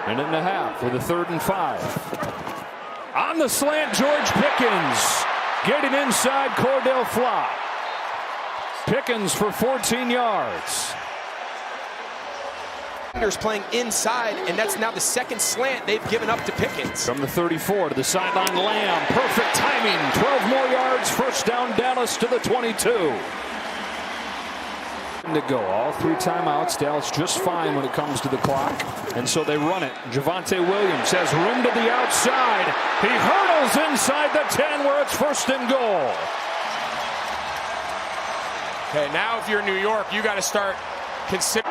Minute and a half with a 3rd and 5. On the slant, George Pickens getting inside Cordell Flott. Pickens for 14 yards. Playing inside, and that's now the second slant they've given up to Pickens. From the 34 to the sideline, Lamb. Perfect timing. 12 more yards. First down, Dallas to the 22. To go. All 3 timeouts. Dallas just fine when it comes to the clock. And so they run it. Javonte Williams has room to the outside. He hurdles inside the 10 where it's 1st and goal. Okay, now if you're New York, you got to start considering.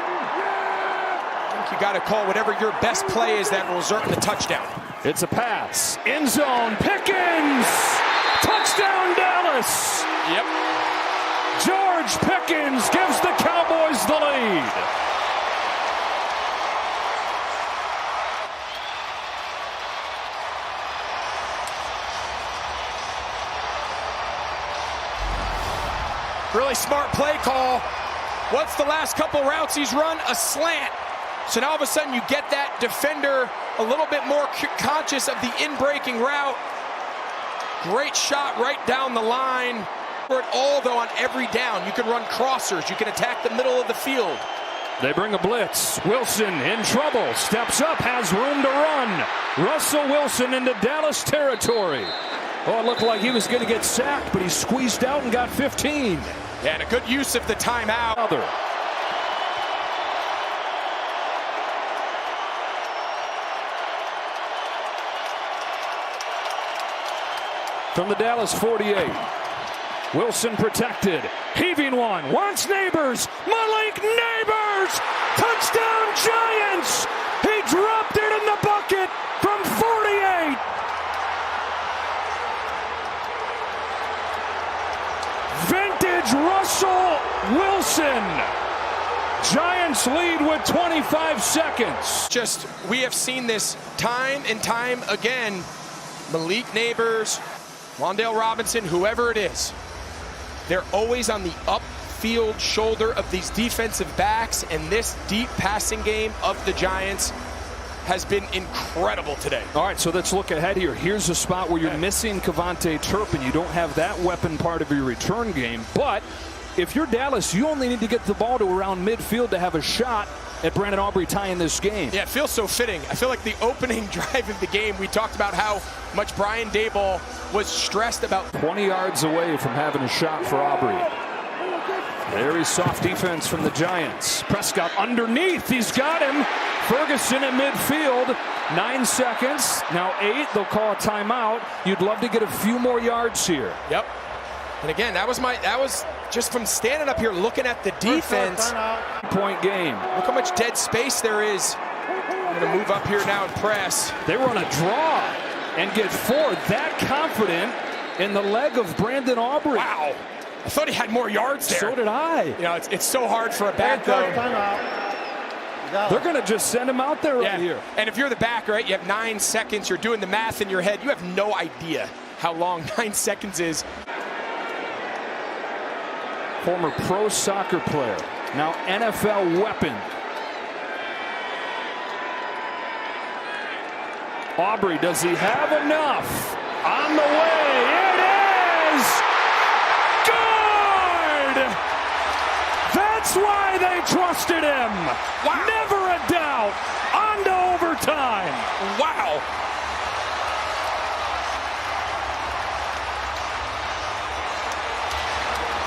You got to call whatever your best play is that will result in the touchdown. It's a pass. End zone. Pickens! Touchdown, Dallas! Yep. George Pickens gives the Cowboys the lead. Really smart play call. What's the last couple routes he's run? A slant. So now all of a sudden you get that defender a little bit more conscious of the in-breaking route. Great shot right down the line. For it all, though, on every down. You can run crossers. You can attack the middle of the field. They bring a blitz. Wilson in trouble. Steps up, has room to run. Russell Wilson into Dallas territory. Oh, it looked like he was going to get sacked, but he squeezed out and got 15. Yeah, and a good use of the timeout. From the Dallas 48. Wilson protected. Heaving one. Wants Neighbors. Malik Neighbors! Touchdown Giants! He dropped it in the bucket from 48. Vintage Russell Wilson. Giants lead with 25 seconds. We have seen this time and time again. Malik Neighbors, Wan'Dale Robinson, whoever it is, they're always on the upfield shoulder of these defensive backs, and this deep passing game of the Giants has been incredible today. All right, so let's look ahead here. Here's a spot where you're missing Kevontae Turpin. You don't have that weapon part of your return game, but if you're Dallas, you only need to get the ball to around midfield to have a shot at Brandon Aubrey tying this game. Yeah, it feels so fitting. I feel like the opening drive of the game, we talked about how much Brian Daboll was stressed about. 20 yards away from having a shot for Aubrey. Very soft defense from the Giants. Prescott underneath. He's got him. Ferguson at midfield. 9 seconds. Now 8. They'll call a timeout. You'd love to get a few more yards here. Yep. And again, that was just from standing up here looking at the defense. Point game. Look how much dead space there is. I'm going to move up here now and press. They run a draw and get 4. That confident in the leg of Brandon Aubrey. Wow. I thought he had more yards there. So did I. You know, it's so hard for a back, though. They're going to just send him out there right here. And if you're the back, right, you have 9 seconds. You're doing the math in your head. You have no idea how long 9 seconds is. Former pro soccer player, now NFL weapon. Aubrey, does he have enough? On the way, it is good! That's why they trusted him. Wow. Never a doubt. On to overtime. Wow.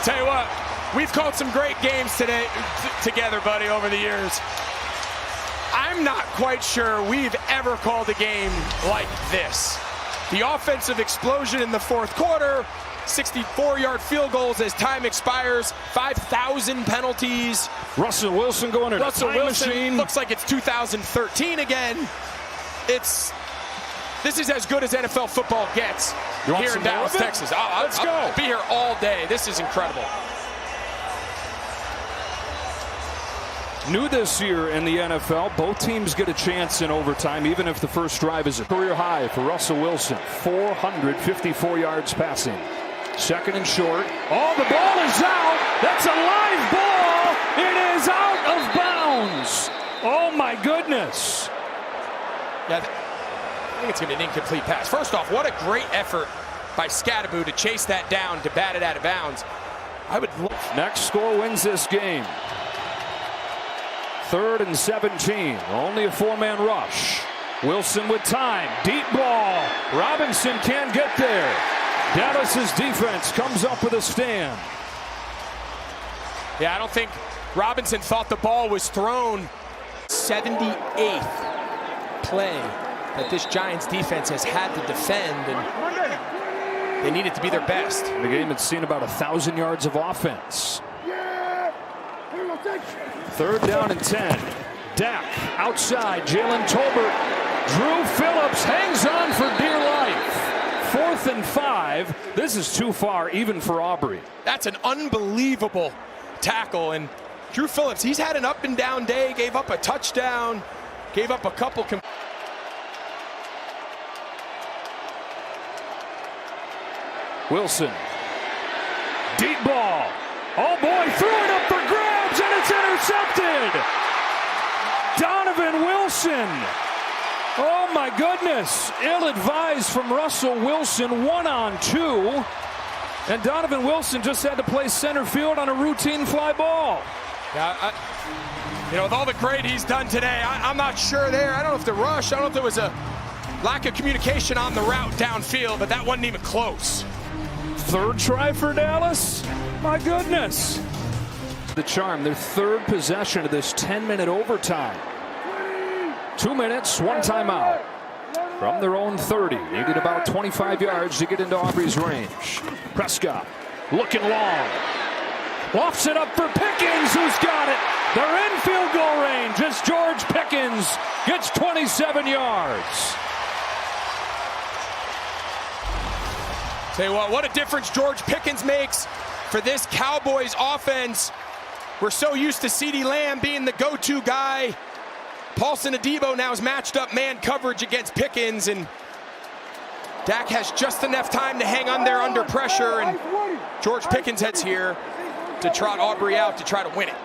Tell you what, we've called some great games today together, buddy, over the years. I'm not quite sure we've ever called a game like this. The offensive explosion in the 4th quarter, 64-yard field goals as time expires, 5,000 penalties. Russell Wilson going to Russell Wilson machine. Looks like it's 2013 again. This is as good as NFL football gets here in Dallas, Texas. Let's go. I'll be here all day. This is incredible. New this year in the NFL, both teams get a chance in overtime, even if the first drive is a career high for Russell Wilson. 454 yards passing. 2nd and short. Oh, the ball is out. That's a live ball. It is out of bounds. Oh, my goodness. Yeah, I think it's going to be an incomplete pass. First off, what a great effort by Scadaboo to chase that down, to bat it out of bounds. Next score wins this game. 3rd and 17. Only a 4-man rush. Wilson with time. Deep ball. Robinson can't get there. Dallas's defense comes up with a stand. Yeah, I don't think Robinson thought the ball was thrown. 78th play that this Giants defense has had to defend, and they need it to be their best. The game had seen about 1,000 yards of offense. 3rd down and 10. Dak outside. Jalen Tolbert. Drew Phillips hangs on for dear life. 4th and 5. This is too far even for Aubrey. That's an unbelievable tackle, and Drew Phillips, he's had an up and down day. Gave up a touchdown, gave up a couple. Wilson. Deep ball. Oh boy, threw it up for grabs, and it's intercepted. Donovan Wilson. Oh my goodness. Ill-advised from Russell Wilson. 1-on-2. And Donovan Wilson just had to play center field on a routine fly ball. Yeah, with all the great he's done today, I'm not sure there. I don't know if the rush, I don't know if there was a lack of communication on the route downfield, but that wasn't even close. 3rd try for Dallas? My goodness. The charm, their 3rd possession of this 10-minute overtime. 2 minutes, 1 timeout. From their own 30. Needed about 25 yards to get into Aubrey's range. Prescott looking long. Lofts it up for Pickens, who's got it. They're in field goal range as George Pickens gets 27 yards. Tell you what a difference George Pickens makes for this Cowboys offense. We're so used to CeeDee Lamb being the go-to guy. Paulson Adebo now is matched up man coverage against Pickens, and Dak has just enough time to hang on there under pressure, and George Pickens heads here to trot Aubrey out to try to win it.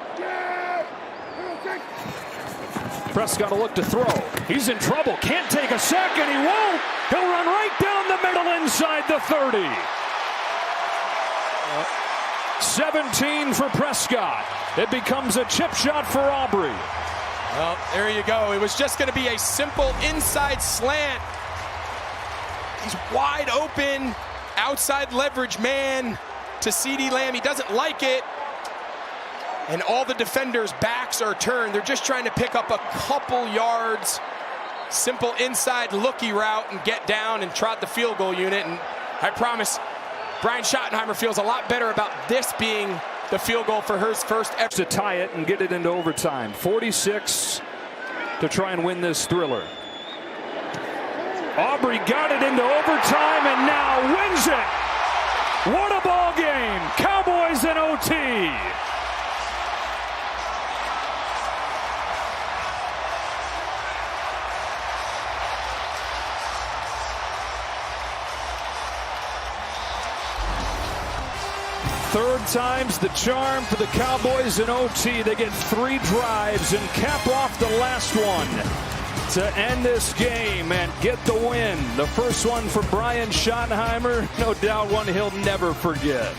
Prescott a look to throw. He's in trouble. Can't take a sack, and he won't. He'll run right down the middle inside the 30. 17 for Prescott. It becomes a chip shot for Aubrey. Well, there you go. It was just going to be a simple inside slant. He's wide open, outside leverage man to CeeDee Lamb. He doesn't like it. And all the defenders' backs are turned. They're just trying to pick up a couple yards. Simple inside looky route and get down and trot the field goal unit. And I promise Brian Schottenheimer feels a lot better about this being the field goal for his first effort. To tie it and get it into overtime. 46 to try and win this thriller. Aubrey got it into overtime and now wins it. What a ball game. Cowboys in OT. Third time's the charm for the Cowboys in OT. They get 3 drives and cap off the last one to end this game and get the win. The first one for Brian Schottenheimer, no doubt one he'll never forget.